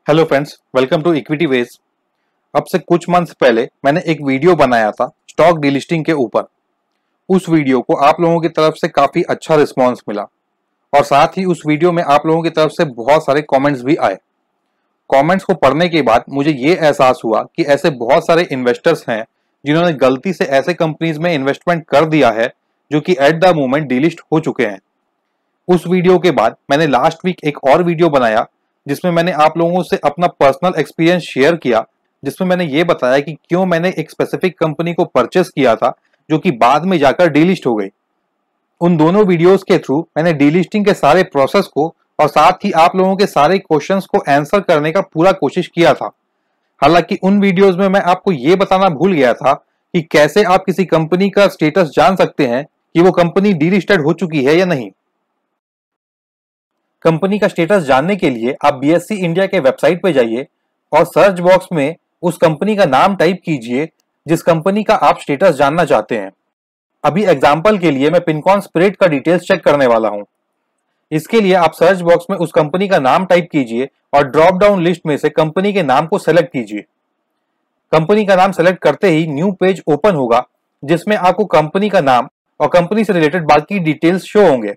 Hello friends, welcome to Equity Ways. अब से कुछ मंथ्स पहले मैंने एक वीडियो बनाया था स्टॉक डीलिस्टिंग के ऊपर। उस वीडियो को आप लोगों की तरफ से काफी अच्छा रिस्पांस मिला और साथ ही उस वीडियो में आप लोगों की तरफ से बहुत सारे कमेंट्स भी आए। कमेंट्स को पढ़ने के बाद मुझे ये एहसास हुआ कि ऐसे बहुत सारे इन्वेस्टर्स हैं जिन्होंने गलती से ऐसे कंपनीज में इन्वेस्टमेंट कर दिया है जो कि एट द मोमेंट डीलिस्ट हो चुके हैं। उस वीडियो के बाद मैंने लास्ट वीक एक और वीडियो बनाया जिसमें मैंने आप लोगों से अपना पर्सनल एक्सपीरियंस शेयर किया, जिसमें मैंने ये बताया कि क्यों मैंने एक स्पेसिफिक कंपनी को परचेस किया था जो कि बाद में जाकर डीलिस्ट हो गई। उन दोनों वीडियोस के थ्रू मैंने डीलिस्टिंग के सारे प्रोसेस को और साथ ही आप लोगों के सारे क्वेश्चंस को आंसर करने का पूरा कोशिश किया था। हालांकि उन वीडियोस में मैं आपको ये बताना भूल गया था कि कैसे आप किसी कंपनी का स्टेटस जान सकते हैं कि वो कंपनी डीलिस्टेड हो चुकी है या नहीं। कंपनी का स्टेटस जानने के लिए आप बीएसई इंडिया के वेबसाइट पे जाइए और सर्च बॉक्स में उस कंपनी का नाम टाइप कीजिए जिस कंपनी का आप स्टेटस जानना चाहते हैं। अभी एग्जांपल के लिए मैं पिनकॉन स्पिरिट का डिटेल्स चेक करने वाला हूं। इसके लिए आप सर्च बॉक्स में उस कंपनी का नाम टाइप कीजिए और ड्रॉप डाउन लिस्ट में से कंपनी के नाम को सेलेक्ट कीजिए। कंपनी का नाम सेलेक्ट करते ही न्यू पेज ओपन होगा जिसमें आपको कंपनी का नाम और कंपनी से रिलेटेड बाकी डिटेल्स शो होंगे।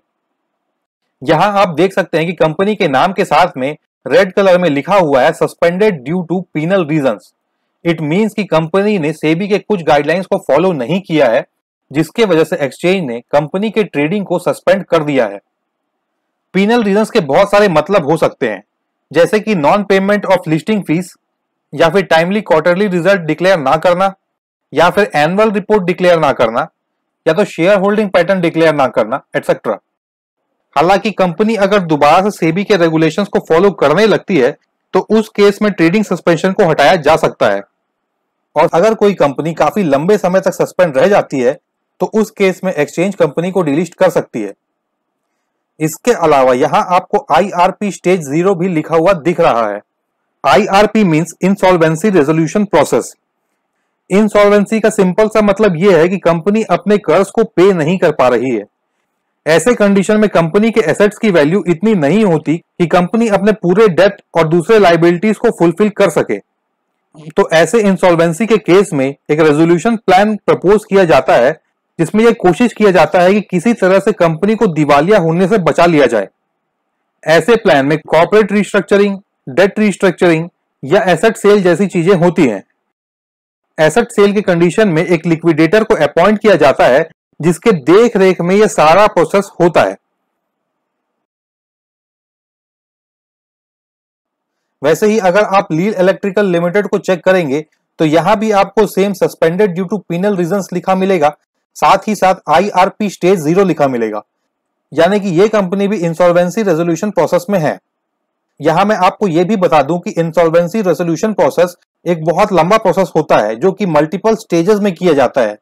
यहां आप देख सकते हैं कि कंपनी के नाम के साथ में रेड कलर में लिखा हुआ है suspended due to penal reasons. It means कि कंपनी ने सेबी के कुछ गाइडलाइंस को फॉलो नहीं किया है जिसके वजह से एक्सचेंज ने कंपनी के ट्रेडिंग को सस्पेंड कर दिया है। पीनल रीजंस के बहुत सारे मतलब हो सकते हैं, जैसे कि non payment of listing fees, या फिर टाइमली क्वार्टरली रिजल्ट डिक्लेयर ना करना, या फिर एनुअल रिपोर्ट डिक्लेयर ना करना, या तो शेयर होल्डिंग पैटर्न डिक्लेयर ना करना, एटसेट्रा। हालांकि कंपनी अगर दोबारा से सेबी के रेगुलेशंस को फॉलो करने लगती है तो उस केस में ट्रेडिंग सस्पेंशन को हटाया जा सकता है, और अगर कोई कंपनी काफी लंबे समय तक सस्पेंड रह जाती है तो उस केस में एक्सचेंज कंपनी को डिलीट कर सकती है। इसके अलावा यहां आपको IRP स्टेज 0 भी लिखा हुआ दिख रहा है। IRP means insolvency resolution process. Insolvency का सिंपल सा मतलब यह है कि कंपनी अपने कर्ज को पे नहीं कर पा रही है। ऐसे कंडीशन में कंपनी के एसेट्स की वैल्यू इतनी नहीं होती कि कंपनी अपने पूरे डेट और दूसरे लायबिलिटीज को फुलफिल कर सके। तो ऐसे इंसॉल्वेंसी के केस में एक रेजोल्यूशन प्लान प्रपोज किया जाता है जिसमें यह कोशिश किया जाता है कि किसी तरह से कंपनी को दिवालिया होने से बचा लिया जाए। ऐसे प्लान में कॉर्पोरेट रिस्ट्रक्चरिंग, डेट रिस्ट्रक्चरिंग या एसेट सेल जैसी चीजें होती हैं। एसेट सेल के कंडीशन में एक लिक्विडेटर को अपॉइंट किया जाता है जिसके देख रेख में यह सारा प्रोसेस होता है। वैसे ही अगर आप लील इलेक्ट्रिकल लिमिटेड को चेक करेंगे तो यहां भी आपको same suspended due to penal reasons लिखा मिलेगा, साथ ही साथ IRP स्टेज 0 लिखा मिलेगा, यानी कि यह कंपनी भी इंसॉल्वेंसी रेजोल्यूशन प्रोसेस में है। यहां मैं आपको यह भी बता दूं कि इंसॉल्वेंसी रेजोल्यूशन प्रोसेस एक बहुत लंबा प्रोसेस होता है जो कि मल्टीपल स्टेजेस में किया जाता है।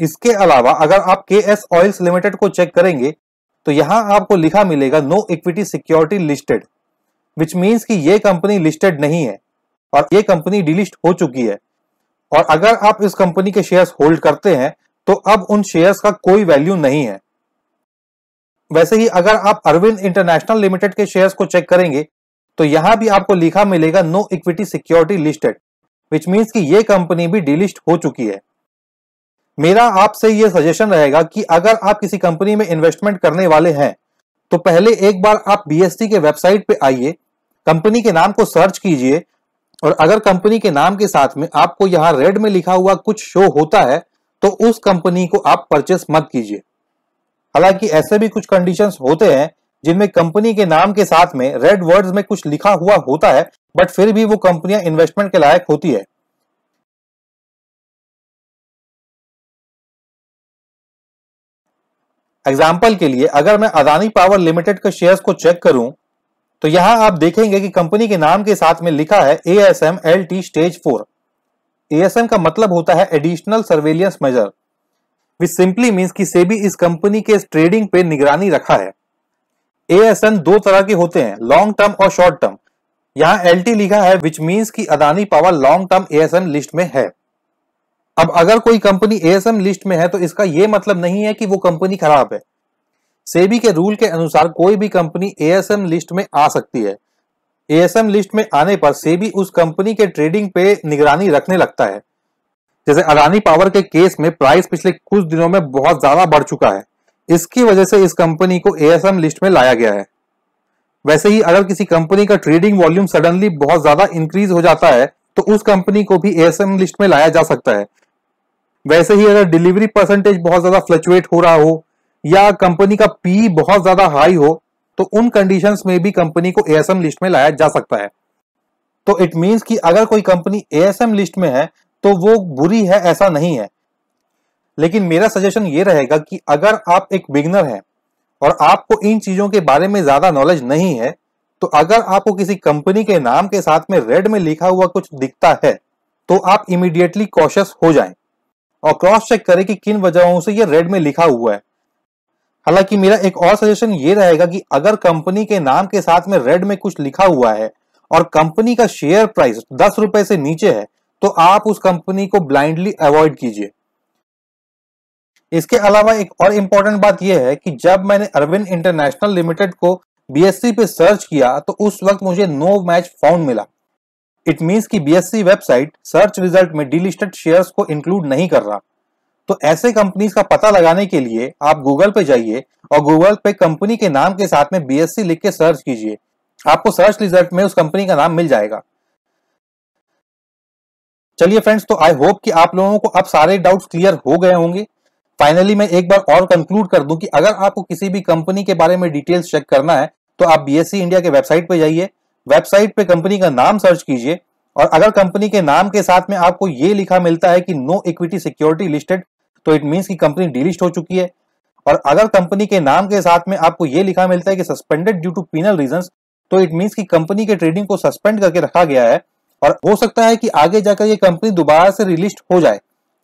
इसके अलावा अगर आप KS ऑयल्स लिमिटेड को चेक करेंगे तो यहां आपको लिखा मिलेगा no equity security listed, which means कि यह कंपनी लिस्टेड नहीं है और यह कंपनी डिलिस्ट हो चुकी है, और अगर आप इस कंपनी के शेयर्स होल्ड करते हैं तो अब उन शेयर्स का कोई वैल्यू नहीं है। वैसे ही अगर आप अरविंद इंटरनेशनल लिमिटेड के शेयर्स को चेक करेंगे तो यहां भी आपको लिखा मिलेगा no equity security listed, which means कि यह कंपनी भी डिलिस्ट हो चुकी है। मेरा आपसे यह सजेशन रहेगा कि अगर आप किसी कंपनी में इन्वेस्टमेंट करने वाले हैं तो पहले एक बार आप BSE के वेबसाइट पे आइए, कंपनी के नाम को सर्च कीजिए, और अगर कंपनी के नाम के साथ में आपको यहां रेड में लिखा हुआ कुछ शो होता है तो उस कंपनी को आप परचेस मत कीजिए। हालांकि ऐसे भी कुछ कंडीशंस होते हैं जिनमें कंपनी के नाम के साथ में रेड वर्ड्स में कुछ लिखा हुआ होता है बट फिर भी वो कंपनियां इन्वेस्टमेंट के लायक होती है। एग्जाम्पल के लिए अगर मैं अदानी पावर लिमिटेड के शेयर्स को चेक करूं तो यहां आप देखेंगे कि कंपनी के नाम के साथ में लिखा है ASM LT स्टेज 4। ASM का मतलब होता है additional surveillance measure, which simply means कि सेबी इस कंपनी के ट्रेडिंग पे निगरानी रखा है। ASM दो तरह के होते हैं, लॉन्ग टर्म और शॉर्ट टर्म। यहां LT लिखा है विच मींस कि Adani power long term ASM list में है। अब अगर कोई कंपनी ASM लिस्ट में है तो इसका यह मतलब नहीं है कि वो कंपनी खराब है। सेबी के रूल के अनुसार कोई भी कंपनी एएसएम लिस्ट में आ सकती है। एएसएम लिस्ट में आने पर सेबी उस कंपनी के ट्रेडिंग पे निगरानी रखने लगता है। जैसे अडानी पावर के केस में प्राइस पिछले कुछ दिनों में बहुत ज्यादा बढ़ चुका है, इसकी वजह से इस कंपनी को एएसएम लिस्ट में लाया गया है। वैसे ही अगर किसी कंपनी का ट्रेडिंग वॉल्यूम सडनली बहुत ज्यादा इंक्रीज हो जाता है तो उस कंपनी को भी एएसएम लिस्ट में लाया जा सकता है। वैसे ही अगर डिलीवरी परसेंटेज बहुत ज्यादा फ्लक्चुएट हो रहा हो या कंपनी का पी बहुत ज्यादा हाई हो तो उन कंडीशंस में भी कंपनी को एएसएम लिस्ट में लाया जा सकता है। तो इट मींस कि अगर कोई कंपनी एएसएम लिस्ट में है तो वो बुरी है ऐसा नहीं है। लेकिन मेरा सजेशन ये रहेगा कि अगर आप एक बिगिनर हैं और आपको इन चीजों के बारे में ज्यादा नॉलेज नहीं है तो अगर आपको किसी कंपनी के नाम के साथ में रेड में लिखा हुआ कुछ दिखता है तो आप इमीडिएटली कॉशियस हो जाएं और क्रॉस चेक करें कि किन वजहों से ये रेड में लिखा हुआ है। हालांकि मेरा एक और सजेशन ये रहेगा कि अगर कंपनी के नाम के साथ में रेड में कुछ लिखा हुआ है और कंपनी का शेयर प्राइस 10 रुपए से नीचे है तो आप उस कंपनी को ब्लाइंडली अवॉइड कीजिए। इसके अलावा एक और इंपॉर्टेंट बात यह है कि जब मैंने अरविंद इंटरनेशनल लिमिटेड को बीएसई पे सर्च किया तो उस वक्त मुझे नो मैच फाउंड मिला। इट मींस कि बीएसई वेबसाइट सर्च रिजल्ट में डीलिस्टेड शेयर्स को इंक्लूड नहीं कर रहा। तो ऐसे कंपनीज का पता लगाने के लिए आप गूगल पे जाइए और गूगल पे कंपनी के नाम के साथ में बीएसई लिख के सर्च कीजिए, आपको सर्च रिजल्ट में उस कंपनी का नाम मिल जाएगा। चलिए फ्रेंड्स, तो आई होप कि आप लोगों को अब सारे डाउट्स क्लियर हो गए होंगे। फाइनली मैं एक बार और कंक्लूड कर दूं कि अगर आपको किसी भी कंपनी के बारे में डिटेल्स चेक करना है तो आप बीएसई इंडिया के वेबसाइट पे जाइए, वेबसाइट पे कंपनी का नाम सर्च कीजिए और अगर कंपनी के नाम के साथ में आपको ये लिखा मिलता है कि नो इक्विटी सिक्योरिटी लिस्टेड तो इट मींस कि कंपनी डीलिस्ट हो चुकी है। और अगर कंपनी के नाम के साथ में आपको ये लिखा मिलता है कि suspended due to penal reasons तो इट मींस कि कंपनी के ट्रेडिंग को सस्पेंड करके रखा गया है और हो सकता है कि आगे जाकर ये कंपनी दोबारा से रिलिस्ट हो जाए।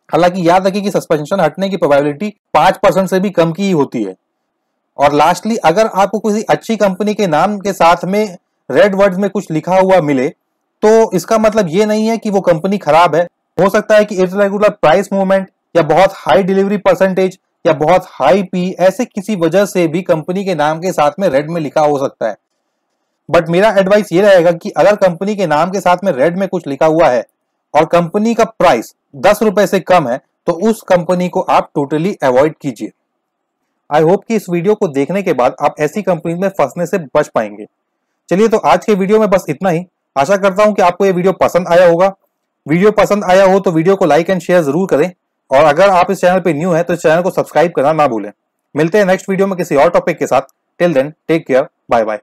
हालांकि याद रखिए कि सस्पेंशन हटने की प्रोबेबिलिटी 5% से भी कम की ही होती है। और लास्टली, अगर आपको किसी अच्छी कंपनी के नाम के साथ में रेड वर्ड्स में कुछ लिखा हुआ मिले तो इसका मतलब ये नहीं है कि वो कंपनी खराब है। हो सकता है कि इर्रेगुलर प्राइस मूवमेंट या बहुत हाई डिलीवरी परसेंटेज या बहुत हाई पी ऐसे किसी वजह से भी कंपनी के नाम के साथ में रेड में लिखा हो सकता है। बट मेरा एडवाइस ये रहेगा कि अगर कंपनी के नाम के साथ में रेड में कुछ लिखा हुआ है और कंपनी का प्राइस 10 रुपए से कम है तो उस कंपनी को आप टोटली अवॉइड कीजिए। आई होप कि इस वीडियो को देखने के बाद आप ऐसी कंपनी में फंसने से बच पाएंगे। चलिए, तो आज के वीडियो में बस इतना ही। आशा करता हूं कि आपको ये वीडियो पसंद आया होगा। वीडियो पसंद आया हो तो वीडियो को लाइक एंड शेयर जरूर करें और अगर आप इस चैनल पे न्यू है तो इस चैनल को सब्सक्राइब करना ना भूलें। मिलते हैं नेक्स्ट वीडियो में किसी और टॉपिक के साथ। Till then, take care, bye bye.